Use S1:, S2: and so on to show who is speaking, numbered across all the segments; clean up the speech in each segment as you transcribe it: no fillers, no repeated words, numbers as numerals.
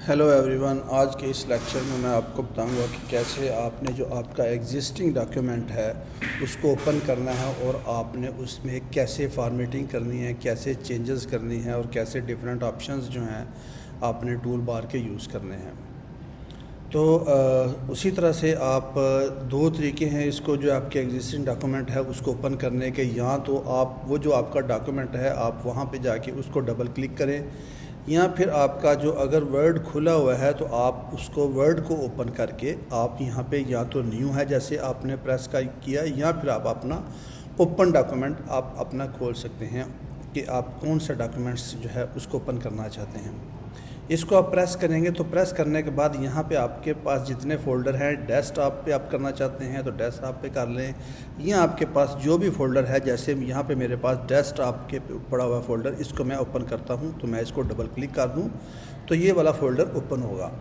S1: Hello everyone, आज के इस लेक्चर में मैं आपको बताऊंगा कि कैसे आपने जो आपका एग्जिस्टिंग डॉक्यूमेंट है उसको ओपन करना है और आपने उसमें कैसे फॉर्मेटिंग करनी है, कैसे चेंजेस करनी है और कैसे डिफरेंट ऑप्शंस जो हैं आपने टूल बार के यूज़ करने हैं। तो उसी तरह से आप दो तरीके हैं इसको, जो आपके एग्जिस्टिंग डॉक्यूमेंट है उसको ओपन करने के। या तो आप वो जो आपका डॉक्यूमेंट है आप वहाँ पे जाके उसको डबल क्लिक करें, या फिर आपका जो अगर वर्ड खुला हुआ है तो आप उसको वर्ड को ओपन करके आप यहाँ पे या तो न्यू है जैसे आपने प्रेस का किया, या फिर आप अपना ओपन डॉक्यूमेंट आप अपना खोल सकते हैं कि आप कौन सा डॉक्यूमेंट्स जो है उसको ओपन करना चाहते हैं। इसको आप प्रेस करेंगे तो प्रेस करने के बाद यहाँ पे आपके पास जितने फ़ोल्डर हैं, डेस्कटॉप पे आप करना चाहते हैं तो डेस्कटॉप पे कर लें, या आपके पास जो भी फ़ोल्डर है, जैसे यहाँ पे मेरे पास डेस्कटॉप के पड़ा हुआ फ़ोल्डर, इसको मैं ओपन करता हूँ तो मैं इसको डबल क्लिक कर दूँ तो ये वाला फ़ोल्डर ओपन होगा।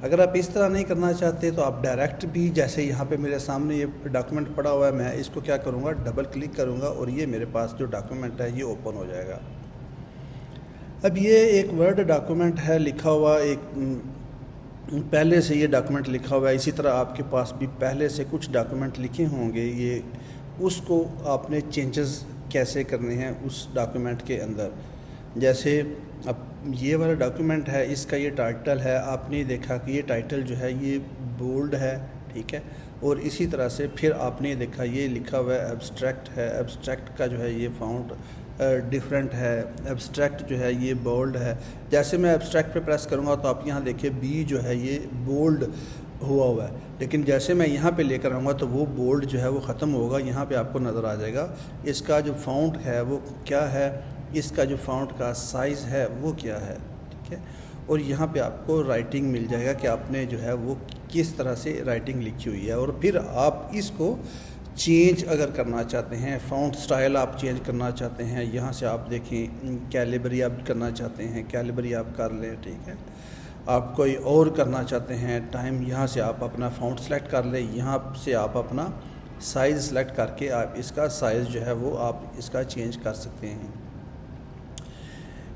S1: अगर आप इस तरह नहीं करना चाहते तो आप डायरेक्ट भी, जैसे यहाँ पे मेरे सामने ये डॉक्यूमेंट पड़ा हुआ है, मैं इसको क्या करूँगा, डबल क्लिक करूँगा और ये मेरे पास जो डॉक्यूमेंट है ये ओपन हो जाएगा। अब ये एक वर्ड डॉक्यूमेंट है लिखा हुआ, एक पहले से ये डॉक्यूमेंट लिखा हुआ है। इसी तरह आपके पास भी पहले से कुछ डॉक्यूमेंट लिखे होंगे, ये उसको आपने चेंजेस कैसे करने हैं उस डॉक्यूमेंट के अंदर। जैसे अब ये वाला डॉक्यूमेंट है, इसका ये टाइटल है, आपने देखा कि ये टाइटल जो है ये बोल्ड है, ठीक है। और इसी तरह से फिर आपने देखा ये लिखा हुआ है एब्स्ट्रैक्ट है, एब्स्ट्रैक्ट का जो है ये फ़ॉन्ट डिफरेंट है, एब्स्ट्रैक्ट जो है ये बोल्ड है। जैसे मैं एब्स्ट्रैक्ट पे प्रेस करूँगा तो आप यहाँ देखिए बी जो है ये बोल्ड हुआ है, लेकिन जैसे मैं यहाँ पे लेकर आऊँगा तो वो बोल्ड जो है वो ख़त्म होगा। यहाँ पे आपको नज़र आ जाएगा इसका जो फ़ॉन्ट है वो क्या है, इसका जो फ़ॉन्ट का साइज़ है वो क्या है, ठीक है। और यहाँ पे आपको राइटिंग मिल जाएगा कि आपने जो है वो किस तरह से राइटिंग लिखी हुई है। और फिर आप इसको चेंज अगर करना चाहते हैं, फ़ॉन्ट स्टाइल आप चेंज करना चाहते हैं, यहाँ से आप देखें कैलिबरी आप करना चाहते हैं, कैलिबरी आप कर लें, ठीक है। आप कोई और करना चाहते हैं टाइम, यहाँ से आप अपना फ़ॉन्ट सेलेक्ट कर लें, यहाँ से आप अपना साइज़ सेलेक्ट करके आप इसका साइज़ जो है वो आप इसका चेंज कर सकते हैं।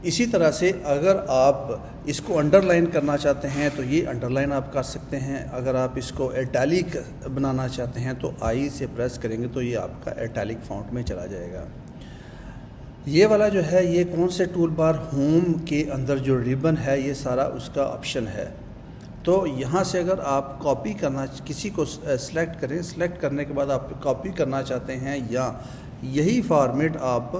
S1: इसी तरह से अगर आप इसको अंडरलाइन करना चाहते हैं तो ये अंडरलाइन आप कर सकते हैं। अगर आप इसको इटैलिक बनाना चाहते हैं तो आई से प्रेस करेंगे तो ये आपका इटैलिक फ़ॉन्ट में चला जाएगा। ये वाला जो है ये कौन से टूल बार, होम के अंदर जो रिबन है ये सारा उसका ऑप्शन है। तो यहाँ से अगर आप कॉपी करना, किसी को सिलेक्ट करें, सिलेक्ट करने के बाद आप कॉपी करना चाहते हैं या यही फॉर्मेट आप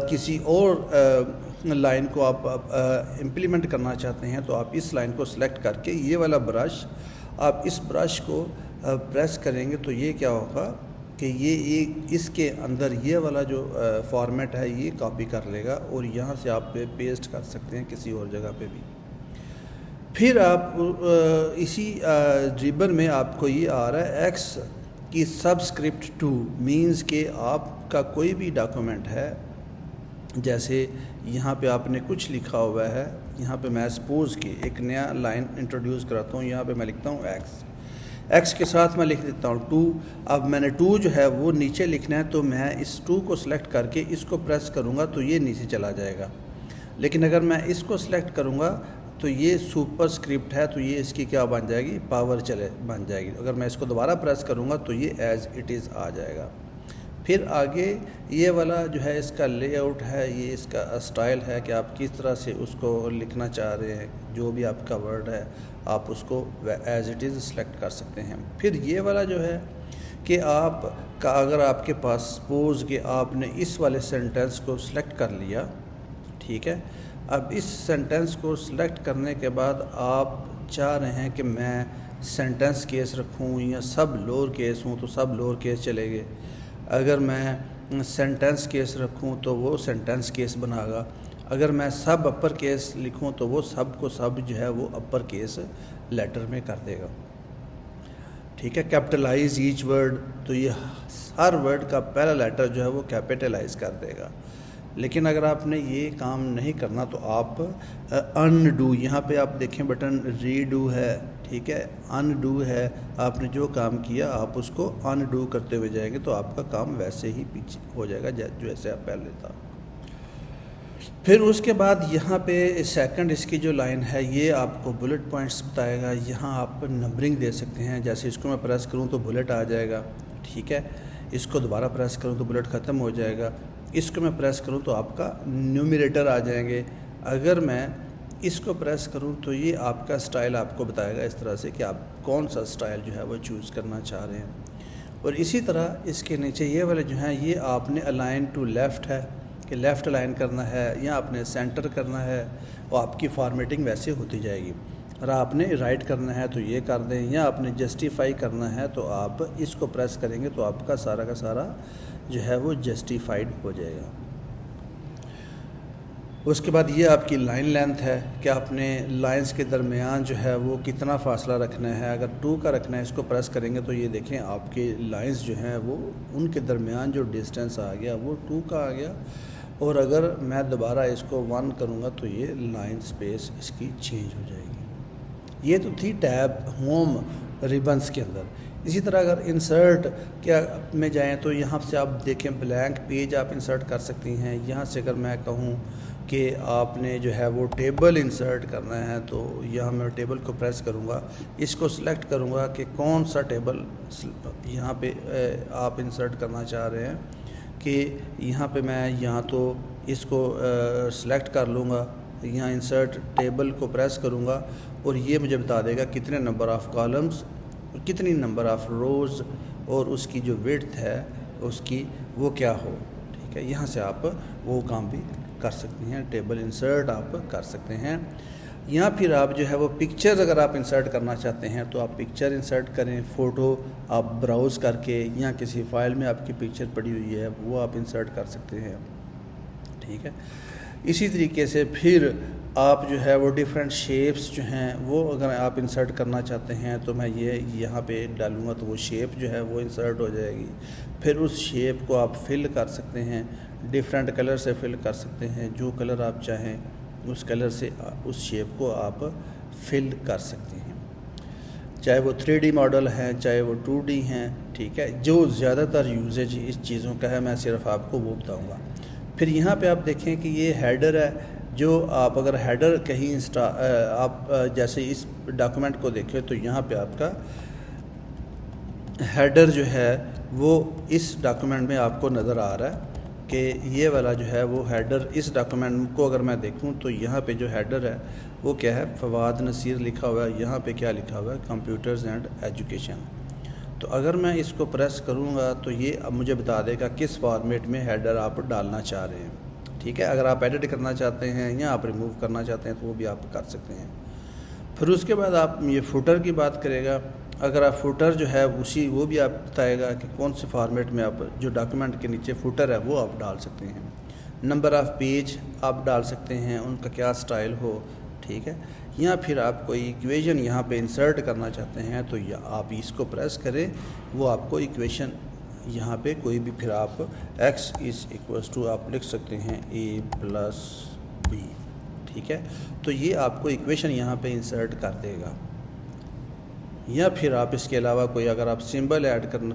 S1: किसी और लाइन को आप इम्प्लीमेंट करना चाहते हैं तो आप इस लाइन को सिलेक्ट करके ये वाला ब्रश, आप इस ब्रश को प्रेस करेंगे तो ये क्या होगा कि ये इसके अंदर ये वाला जो फॉर्मेट है ये कॉपी कर लेगा और यहाँ से आप पेस्ट कर सकते हैं किसी और जगह पे भी। फिर आप इसी रिबन में आपको ये आ रहा है एक्स की सबस्क्रिप्ट 2, मीन्स के आपका कोई भी डॉक्यूमेंट है, जैसे यहाँ पे आपने कुछ लिखा हुआ है, यहाँ पे मैं सपोज़ कि एक नया लाइन इंट्रोड्यूस कराता हूँ, यहाँ पे मैं लिखता हूँ एक्स के साथ मैं लिख देता हूँ 2। अब मैंने 2 जो है वो नीचे लिखना है तो मैं इस 2 को सिलेक्ट करके इसको प्रेस करूँगा तो ये नीचे चला जाएगा। लेकिन अगर मैं इसको सिलेक्ट करूँगा तो ये सुपर स्क्रिप्ट है तो ये इसकी क्या बन जाएगी, पावर बन जाएगी। अगर मैं इसको दोबारा प्रेस करूँगा तो ये एज इट इज़ आ जाएगा। फिर आगे ये वाला जो है इसका लेआउट है, ये इसका स्टाइल है कि आप किस तरह से उसको लिखना चाह रहे हैं, जो भी आपका वर्ड है आप उसको एज इट इज़ सेलेक्ट कर सकते हैं। फिर ये वाला जो है कि आप का अगर आपके पास सपोज़ कि आपने इस वाले सेंटेंस को सिलेक्ट कर लिया, ठीक है। अब इस सेंटेंस को सिलेक्ट करने के बाद आप चाह रहे हैं कि मैं सेंटेंस केस रखूं या सब लोअर केस हूं तो सब लोअर केस चलेंगे, अगर मैं सेंटेंस केस रखूं तो वो सेंटेंस केस बनाएगा, अगर मैं सब अपर केस लिखूं तो वो सब को सब जो है वो अपर केस लेटर में कर देगा, ठीक है। कैपिटलाइज ईच वर्ड, तो ये हर वर्ड का पहला लेटर जो है वो कैपिटलाइज कर देगा। लेकिन अगर आपने ये काम नहीं करना तो आप अनडू, यहाँ पे आप देखें बटन रीडू है, ठीक है, अनडू है, आपने जो काम किया आप उसको अनडू करते हुए जाएंगे तो आपका काम वैसे ही पीछे हो जाएगा जैसे आप पहले था। फिर उसके बाद यहाँ पे सेकंड इसकी जो लाइन है ये आपको बुलेट पॉइंट्स बताएगा। यहाँ आप नंबरिंग दे सकते हैं, जैसे इसको मैं प्रेस करूँ तो बुलेट आ जाएगा, ठीक है। इसको दोबारा प्रेस करूँ तो बुलेट ख़त्म हो जाएगा। इसको मैं प्रेस करूँ तो आपका न्यूमरेटर आ जाएंगे। अगर मैं इसको प्रेस करूँ तो ये आपका स्टाइल आपको बताएगा इस तरह से कि आप कौन सा स्टाइल जो है वो चूज़ करना चाह रहे हैं। और इसी तरह इसके नीचे ये वाले जो हैं ये आपने अलाइन टू लेफ़्ट है कि लेफ़्ट अलाइन करना है या आपने सेंटर करना है, और आपकी फॉर्मेटिंग वैसे होती जाएगी। और आपने राइट करना है तो ये कर दें, या आपने जस्टिफाई करना है तो आप इसको प्रेस करेंगे तो आपका सारा का सारा जो है वो जस्टिफाइड हो जाएगा। उसके बाद ये आपकी लाइन लेंथ है कि आपने लाइंस के दरमियान जो है वो कितना फ़ासला रखना है। अगर 2 का रखना है, इसको प्रेस करेंगे तो ये देखें आपके लाइंस जो हैं वो उनके दरमियान जो डिस्टेंस आ गया वो 2 का आ गया। और अगर मैं दोबारा इसको 1 करूँगा तो ये लाइन स्पेस इसकी चेंज हो जाएगी। ये तो थी टैब होम रिबन्स के अंदर। इसी तरह अगर इंसर्ट क्या में जाएं तो यहाँ से आप देखें ब्लैंक पेज आप इंसर्ट कर सकती हैं। यहाँ से अगर मैं कहूँ कि आपने जो है वो टेबल इंसर्ट करना है तो यहाँ मैं टेबल को प्रेस करूँगा, इसको सिलेक्ट करूँगा कि कौन सा टेबल यहाँ पे आप इंसर्ट करना चाह रहे हैं, कि यहाँ पे मैं यहाँ तो इसको सिलेक्ट कर लूँगा, यहाँ इंसर्ट टेबल को प्रेस करूँगा और ये मुझे बता देगा कितने नंबर ऑफ़ कॉलम्स और कितनी नंबर ऑफ़ रोज़ और उसकी जो विड्थ है उसकी वो क्या हो, ठीक है। यहाँ से आप वो काम भी कर सकते हैं, टेबल इंसर्ट आप कर सकते हैं। या फिर आप जो है वो पिक्चर्स अगर आप इंसर्ट करना चाहते हैं तो आप पिक्चर इंसर्ट करें, फ़ोटो आप ब्राउज़ करके या किसी फ़ाइल में आपकी पिक्चर पड़ी हुई है वो आप इंसर्ट कर सकते हैं, ठीक है। इसी तरीके से फिर आप जो है वो डिफरेंट शेप्स जो हैं वो अगर आप इंसर्ट करना चाहते हैं तो मैं ये यहाँ पे डालूँगा तो वो शेप जो है वो इंसर्ट हो जाएगी। फिर उस शेप को आप फिल कर सकते हैं, डिफरेंट कलर से फिल कर सकते हैं, जो कलर आप चाहें उस कलर से उस शेप को आप फिल कर सकते हैं, चाहे वो 3D मॉडल हैं चाहे वो 2D हैं, ठीक है। जो ज़्यादातर यूजेज इस चीज़ों का है मैं सिर्फ आपको वो बताऊँगा। फिर यहाँ पे आप देखें कि ये हेडर है, जो आप अगर हेडर कहीं आप जैसे इस डॉक्यूमेंट को देखें तो यहाँ पे आपका हेडर जो है वो इस डॉक्यूमेंट में आपको नज़र आ रहा है कि ये वाला जो है वो हेडर इस डॉक्यूमेंट को अगर मैं देखूं तो यहाँ पे जो हेडर है वो क्या है, फवाद नसीर लिखा हुआ है। यहाँ पे क्या लिखा हुआ है, कंप्यूटर्स एंड एजुकेशन। तो अगर मैं इसको प्रेस करूँगा तो ये अब मुझे बता देगा किस फॉर्मेट में हेडर आप डालना चाह रहे हैं, ठीक है। अगर आप एडिट करना चाहते हैं या आप रिमूव करना चाहते हैं तो वो भी आप कर सकते हैं। फिर उसके बाद आप ये फुटर की बात करेगा। अगर आप फुटर जो है वो भी आप बताएगा कि कौन से फॉर्मेट में आप जो डॉक्यूमेंट के नीचे फुटर है वो आप डाल सकते हैं। नंबर ऑफ़ पेज आप डाल सकते हैं, उनका क्या स्टाइल हो, ठीक है। या फिर आप कोई इक्वेशन यहाँ पे इंसर्ट करना चाहते हैं तो आप इसको प्रेस करें, वो आपको इक्वेशन यहाँ पे कोई भी, फिर आप x = आप लिख सकते हैं a+b, ठीक है। तो ये आपको इक्वेशन यहाँ पे इंसर्ट कर देगा। या फिर आप इसके अलावा कोई अगर आप सिंबल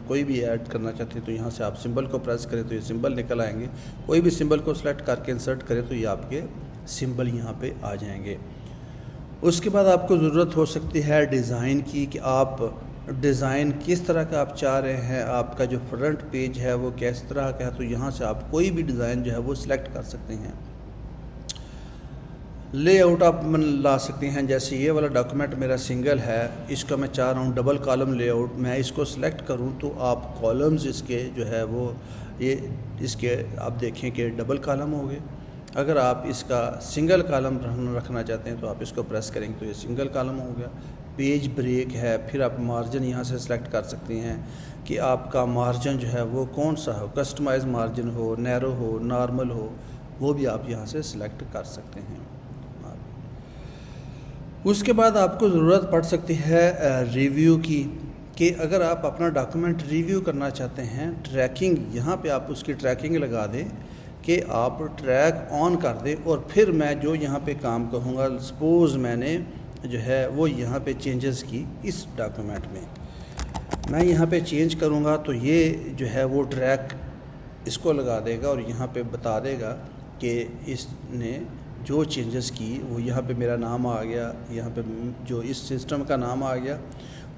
S1: कोई भी ऐड करना चाहते हैं तो यहाँ से आप सिंबल को प्रेस करें तो ये सिंबल निकल आएंगे। कोई भी सिंबल को सेलेक्ट करके इंसर्ट करें तो ये आपके सिंबल यहाँ पे आ जाएंगे। उसके बाद आपको ज़रूरत हो सकती है डिज़ाइन की, कि आप डिज़ाइन किस तरह का आप चाह रहे हैं, आपका जो फ्रंट पेज है वो किस तरह का है। तो यहाँ से आप कोई भी डिज़ाइन जो है वो सिलेक्ट कर सकते हैं। लेआउट आप ला सकते हैं, जैसे ये वाला डॉक्यूमेंट मेरा सिंगल है, इसका मैं चाह रहा हूँ डबल कॉलम लेआउट। मैं इसको सिलेक्ट करूँ तो आप कॉलम्स इसके जो है वो ये इसके आप देखें कि डबल कॉलम हो गए। अगर आप इसका सिंगल कॉलम रखना चाहते हैं तो आप इसको प्रेस करेंगे तो ये सिंगल कॉलम हो गया। पेज ब्रेक है। फिर आप मार्जिन यहाँ से सिलेक्ट कर सकते हैं कि आपका मार्जिन जो है वो कौन सा हो, कस्टमाइज मार्जिन हो, नैरो हो, नॉर्मल हो, वो भी आप यहाँ से सिलेक्ट कर सकते हैं। उसके बाद आपको ज़रूरत पड़ सकती है रिव्यू की, कि अगर आप अपना डॉक्यूमेंट रिव्यू करना चाहते हैं, ट्रैकिंग, यहाँ पे आप उसकी ट्रैकिंग लगा दें कि आप ट्रैक ऑन कर दें। और फिर मैं जो यहाँ पे काम कहूँगा, सपोज़ मैंने जो है वो यहाँ पे चेंजेस की इस डॉक्यूमेंट में, मैं यहाँ पे चेंज करूँगा तो ये जो है वो ट्रैक इसको लगा देगा और यहाँ पे बता देगा कि इसने जो चेंजेस की वो यहाँ पे मेरा नाम आ गया, यहाँ पे जो इस सिस्टम का नाम आ गया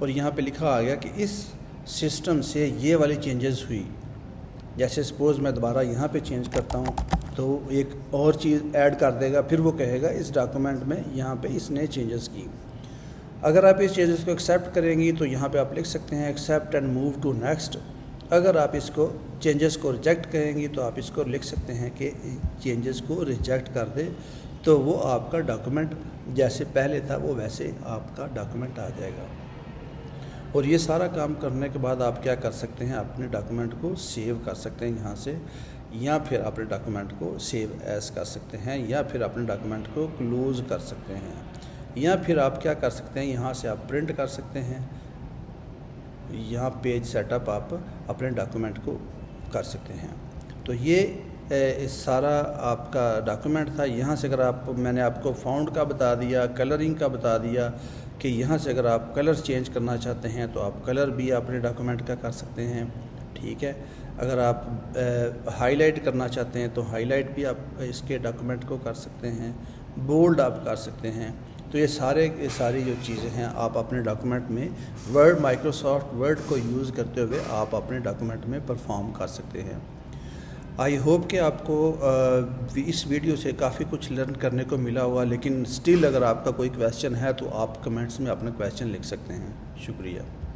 S1: और यहाँ पे लिखा आ गया कि इस सिस्टम से ये वाली चेंजेस हुई। जैसे सपोज़ मैं दोबारा यहाँ पे चेंज करता हूँ तो एक और चीज़ ऐड कर देगा, फिर वो कहेगा इस डॉक्यूमेंट में यहाँ पे इसने चेंजेस की। अगर आप इस चेंजेस को एक्सेप्ट करेंगी तो यहाँ पे आप लिख सकते हैं accept and move to next. अगर आप इसको चेंजेस को रिजेक्ट करेंगी तो आप इसको लिख सकते हैं कि चेंजेस को रिजेक्ट कर दे, तो वो आपका डॉक्यूमेंट जैसे पहले था वो वैसे आपका डॉक्यूमेंट आ जाएगा। और ये सारा काम करने के बाद आप क्या कर सकते हैं, अपने डॉक्यूमेंट को सेव कर सकते हैं यहाँ से, या फिर अपने डॉक्यूमेंट को सेव एज कर सकते हैं, या फिर अपने डॉक्यूमेंट को क्लोज़ कर सकते हैं, या फिर आप क्या कर सकते हैं, यहाँ से आप प्रिंट कर सकते हैं। यहाँ पेज सेटअप आप अपने डॉक्यूमेंट को कर सकते हैं। तो ये सारा आपका डॉक्यूमेंट था। यहाँ से अगर आप, मैंने आपको फाउंड का बता दिया, कलरिंग का बता दिया कि यहाँ से अगर आप कलर चेंज करना चाहते हैं तो आप कलर भी अपने डॉक्यूमेंट का कर सकते हैं, ठीक है। अगर आप हाईलाइट करना चाहते हैं तो हाईलाइट भी आप इसके डॉक्यूमेंट को कर सकते हैं, बोल्ड आप कर सकते हैं। तो ये सारी जो चीज़ें हैं आप अपने डॉक्यूमेंट में वर्ड, माइक्रोसॉफ्ट वर्ड को यूज़ करते हुए आप अपने डॉक्यूमेंट में परफॉर्म कर सकते हैं। आई होप कि आपको इस वीडियो से काफ़ी कुछ लर्न करने को मिला होगा, लेकिन स्टिल अगर आपका कोई क्वेश्चन है तो आप कमेंट्स में अपना क्वेश्चन लिख सकते हैं। शुक्रिया।